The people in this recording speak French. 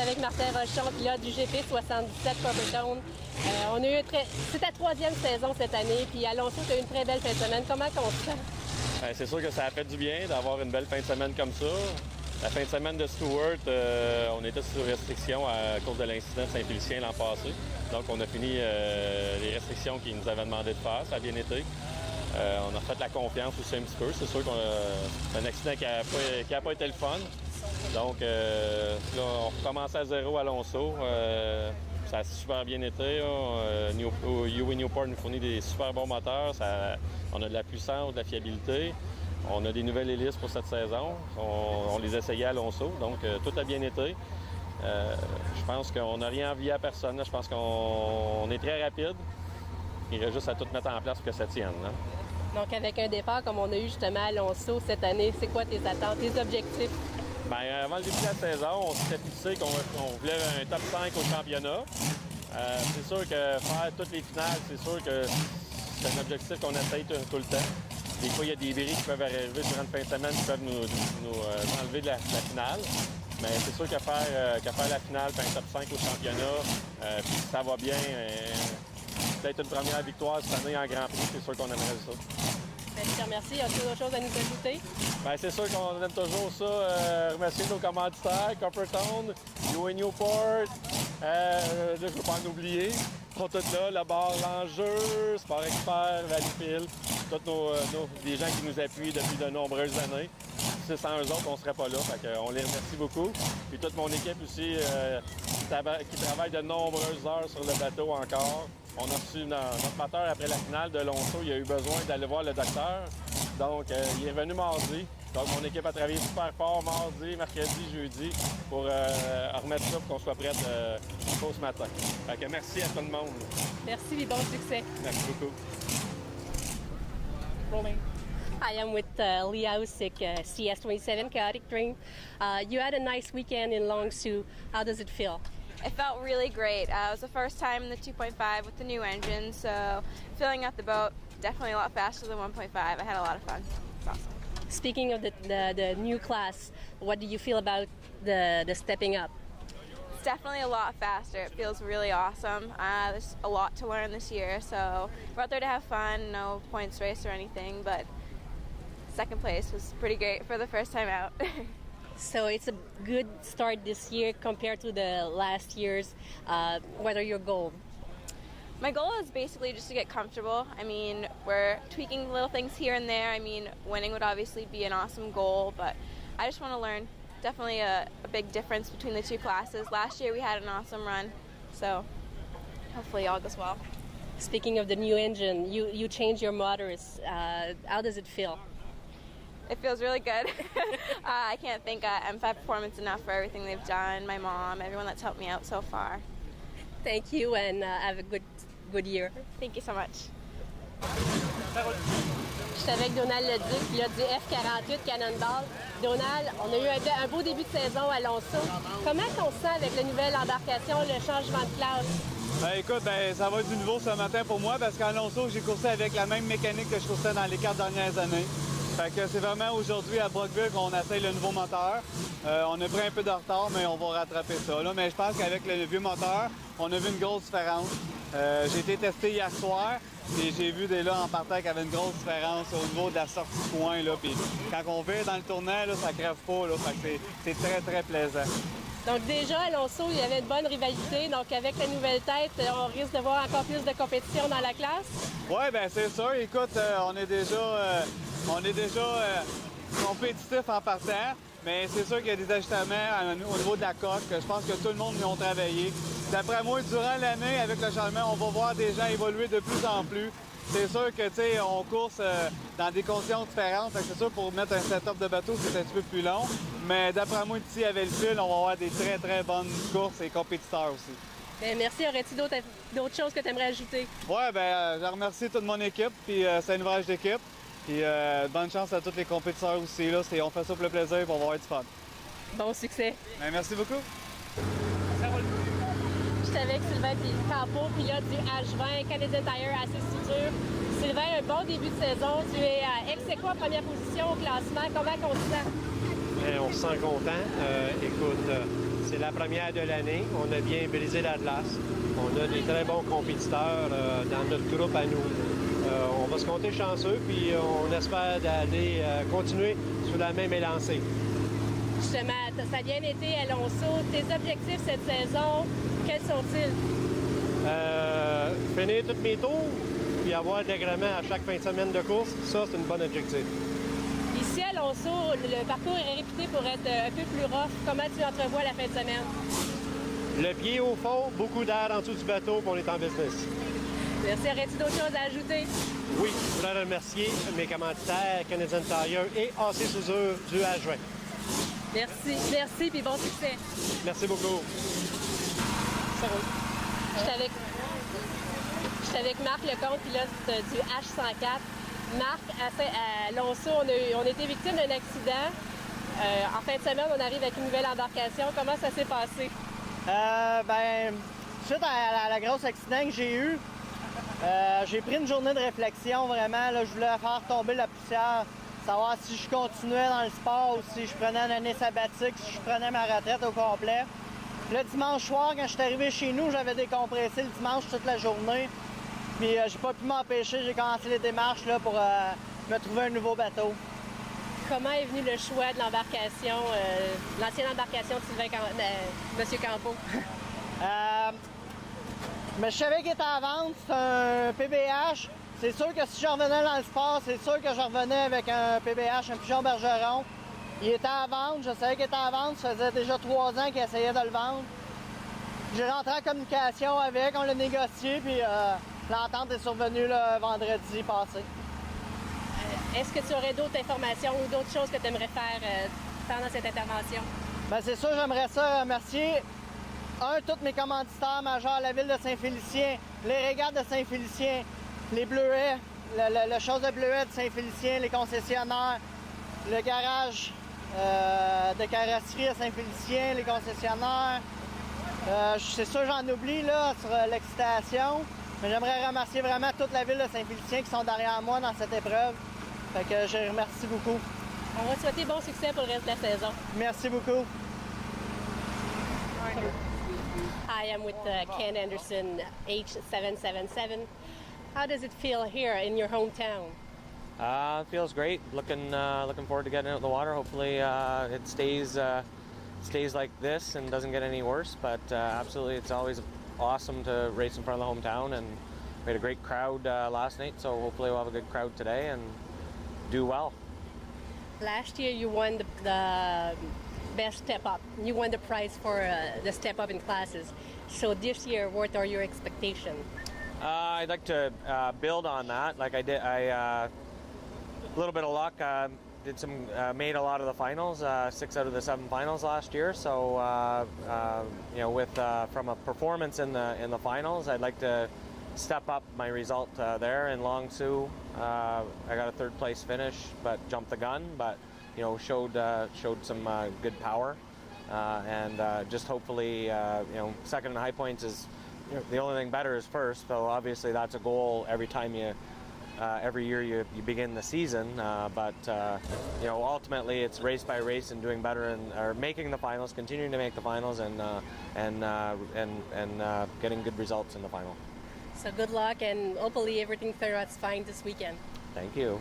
suis avec Martin Rochon, pilote du GP77 Coppertone. C'est ta troisième saison cette année, puis Alonso, tu as eu une très belle fin de semaine. Comment on se sent? C'est sûr que ça a fait du bien d'avoir une belle fin de semaine comme ça. La fin de semaine de Stewart, on était sous restriction à cause de l'incident de Saint-Félicien l'an passé. Donc, on a fini les restrictions qu'ils nous avaient demandé de faire. Ça a bien été. On a fait la confiance aussi un petit peu. C'est sûr qu'on c'est un accident qui n'a pas été le fun. Donc, là, on recommence à zéro à Alonso. Ça a super bien été. UWE Newport nous fournit des super bons moteurs. On a de la puissance, de la fiabilité. On a des nouvelles hélices pour cette saison. On les essayait à Alonso. Donc, tout a bien été. Je pense qu'on n'a rien envié à personne. Là. Je pense qu'on est très rapide. Il reste juste à tout mettre en place pour que ça tienne. Là. Donc, avec un départ comme on a eu justement à Alonso cette année, c'est quoi tes attentes, tes objectifs? Bien, avant le début de la saison, on s'était fixé qu'on voulait un top 5 au championnat. C'est sûr que faire toutes les finales, c'est sûr que c'est un objectif qu'on essaye tout le temps. Des fois, il y a des bris qui peuvent arriver durant une fin de semaine qui peuvent nous enlever de la finale. Mais c'est sûr qu'à faire la finale, faire un top 5 au championnat, puis si ça va bien, peut-être une première victoire cette année en Grand Prix, c'est sûr qu'on aimerait ça. Bien, je te remercie. Y a-t-il d'autres choses à nous ajouter? Bien, c'est sûr qu'on aime toujours ça. Remercier nos commanditaires, Coppertone, UWE Newport, là, je ne veux pas en oublier. Ils sont tous là, le bar L'Enjeu, Sport Expert, Valifil, tous des gens qui nous appuient depuis de nombreuses années. Si sans eux autres, on ne serait pas là. Fait on les remercie beaucoup. Puis toute mon équipe aussi qui travaille de nombreuses heures sur le bateau encore. On a reçu notre moteur après la finale de Alonso. Il a eu besoin d'aller voir le docteur. Donc, il est venu mardi. Donc, mon équipe a travaillé super fort mardi, mercredi, jeudi pour remettre ça pour qu'on soit prêt pour ce matin. Fait que merci à tout le monde. Merci et bon succès. Merci beaucoup. Rolling. Hi, I'm with Lee Ausick, CS27 Chaotic Dream. You had a nice weekend in Longsu. How does it feel? It felt really great. It was the first time in the 2.5 with the new engine, so filling up the boat, definitely a lot faster than 1.5. I had a lot of fun. It's awesome. Speaking of the new class, what do you feel about the stepping up? It's definitely a lot faster. It feels really awesome. There's a lot to learn this year, so we're out there to have fun, no points race or anything, but second place was pretty great for the first time out. So it's a good start this year compared to the last years. What are your goals? My goal is basically just to get comfortable. I mean, we're tweaking little things here and there. I mean, winning would obviously be an awesome goal, but I just want to learn. Definitely a big difference between the two classes. Last year we had an awesome run, so hopefully all goes well. Speaking of the new engine, you changed your motors. How does it feel? It feels really good. I can't thank M5 Performance enough for everything they've done, my mom, everyone that's helped me out so far. Thank you and have a good year. Thank you so much. Je suis avec Donald Leduc, pilote du F48 Cannonball. Donald, on a eu un beau début de saison à Alonso. Comment on se sent avec la nouvelle embarcation, le changement de classe? Écoute, ça va être du nouveau ce matin pour moi parce qu'à Alonso, j'ai coursé avec la même mécanique que je coursais dans les 4 dernières années. Fait que c'est vraiment aujourd'hui à Brockville qu'on essaye le nouveau moteur. On a pris un peu de retard, mais on va rattraper ça. Là. Mais je pense qu'avec le vieux moteur, on a vu une grosse différence. J'ai été testé hier soir et j'ai vu dès là en partant qu'il y avait une grosse différence au niveau de la sortie de coin. Là. Puis quand on vire dans le tournant, là, ça crève pas. Là. Fait que c'est très, très plaisant. Donc déjà, Alonso, il y avait une bonne rivalité. Donc avec la nouvelle tête, on risque de voir encore plus de compétition dans la classe? Oui, bien c'est sûr. Écoute, on est déjà compétitif en partant, mais c'est sûr qu'il y a des ajustements au niveau de la coque. Je pense que tout le monde y a travaillé. D'après moi, durant l'année, avec le changement, on va voir des gens évoluer de plus en plus. C'est sûr que, tu sais, on course dans des conditions différentes. C'est sûr, pour mettre un setup de bateau, c'est un petit peu plus long. Mais d'après moi, ici, avec le fil, on va avoir des très, très bonnes courses et compétiteurs aussi. Bien, merci. Aurais-tu d'autres choses que tu aimerais ajouter? Oui, bien, je remercie toute mon équipe, puis c'est un ouvrage d'équipe. Puis bonne chance à tous les compétiteurs aussi. Là. On fait ça pour le plaisir et on va avoir du fun. Bon succès. Bien, merci beaucoup. Je suis avec Sylvain Campo, pilote du H20 Canadian Tire assez soudure. Sylvain, un bon début de saison. Tu es à ex-aequo en première position au classement. Comment on se sent? On se sent content. Écoute, C'est la première de l'année. On a bien brisé la glace. On a des très bons compétiteurs dans notre groupe à nous. On va se compter chanceux, puis on espère d'aller continuer sur la même élancée. Justement, ça a bien été à Alonso. Tes objectifs cette saison, quels sont-ils? Finir tous mes tours, puis avoir de l'agrément à chaque fin de semaine de course, ça, c'est une bonne objectif. Ici, à Alonso, le parcours est réputé pour être un peu plus rough. Comment tu entrevois la fin de semaine? Le pied au fond, beaucoup d'air en dessous du bateau, puis on est en business. Merci. Aurais-tu d'autres choses à ajouter? Oui, je voudrais remercier mes commanditaires, Canadian Tire et AC Sousure du Adjoint. Merci, puis bon succès. Merci beaucoup. Ça roule. J'étais avec Marc Lecomte, pilote du H104. Marc, à Alonso, on a été victime d'un accident. En fin de semaine, on arrive avec une nouvelle embarcation. Comment ça s'est passé? Suite à la grosse accident que j'ai eu, j'ai pris une journée de réflexion vraiment. Là, je voulais faire tomber la poussière, savoir si je continuais dans le sport ou si je prenais une année sabbatique, si je prenais ma retraite au complet. Le dimanche soir, quand je suis arrivé chez nous, j'avais décompressé le dimanche toute la journée. Puis j'ai pas pu m'empêcher, j'ai commencé les démarches là, pour me trouver un nouveau bateau. Comment est venu le choix de l'embarcation, l'ancienne embarcation de Sylvain Monsieur Campo? Mais je savais qu'il était à vendre, c'est un PBH. C'est sûr que si je revenais dans le sport, c'est sûr que je revenais avec un PBH, un Pigeon Bergeron. Il était à vendre, je savais qu'il était à vendre, ça faisait déjà 3 ans qu'il essayait de le vendre. J'ai rentré en communication avec, on l'a négocié, puis l'entente est survenue le vendredi passé. Est-ce que tu aurais d'autres informations ou d'autres choses que tu aimerais faire pendant cette intervention? Bien, c'est sûr, j'aimerais ça remercier, tous mes commanditaires majeurs, la ville de Saint-Félicien, les régates de Saint-Félicien, les Bleuets, le chose de Bleuets de Saint-Félicien, les concessionnaires, le garage de carrosserie à Saint-Félicien, les concessionnaires. C'est sûr, j'en oublie là, sur l'excitation, mais j'aimerais remercier vraiment toute la ville de Saint-Félicien qui sont derrière moi dans cette épreuve. Fait que je remercie beaucoup. On va te souhaiter bon succès pour le reste de la saison. Merci beaucoup. Hi, I'm with Ken Anderson, H777. How does it feel here in your hometown? It feels great. Looking forward to getting out of the water. Hopefully, it stays like this and doesn't get any worse. But absolutely, it's always awesome to race in front of the hometown, and we had a great crowd last night. So hopefully, we'll have a good crowd today and do well. Last year, you won the best step up. You won the prize for the step up in classes. So this year, what are your expectations? I'd like to build on that. Like I did, a little bit of luck. Made a lot of the finals, 6 out of the 7 finals last year. So from a performance in the finals, I'd like to step up my result there in Long Sault. I got a 3rd place finish, but jumped the gun. But showed some good power, and just hopefully second in high points is the only thing better is first. So obviously that's a goal every time every year you begin the season. But ultimately it's race by race and doing better or making the finals, continuing to make the finals, and getting good results in the final. So good luck, and hopefully everything turns out fine this weekend. Thank you.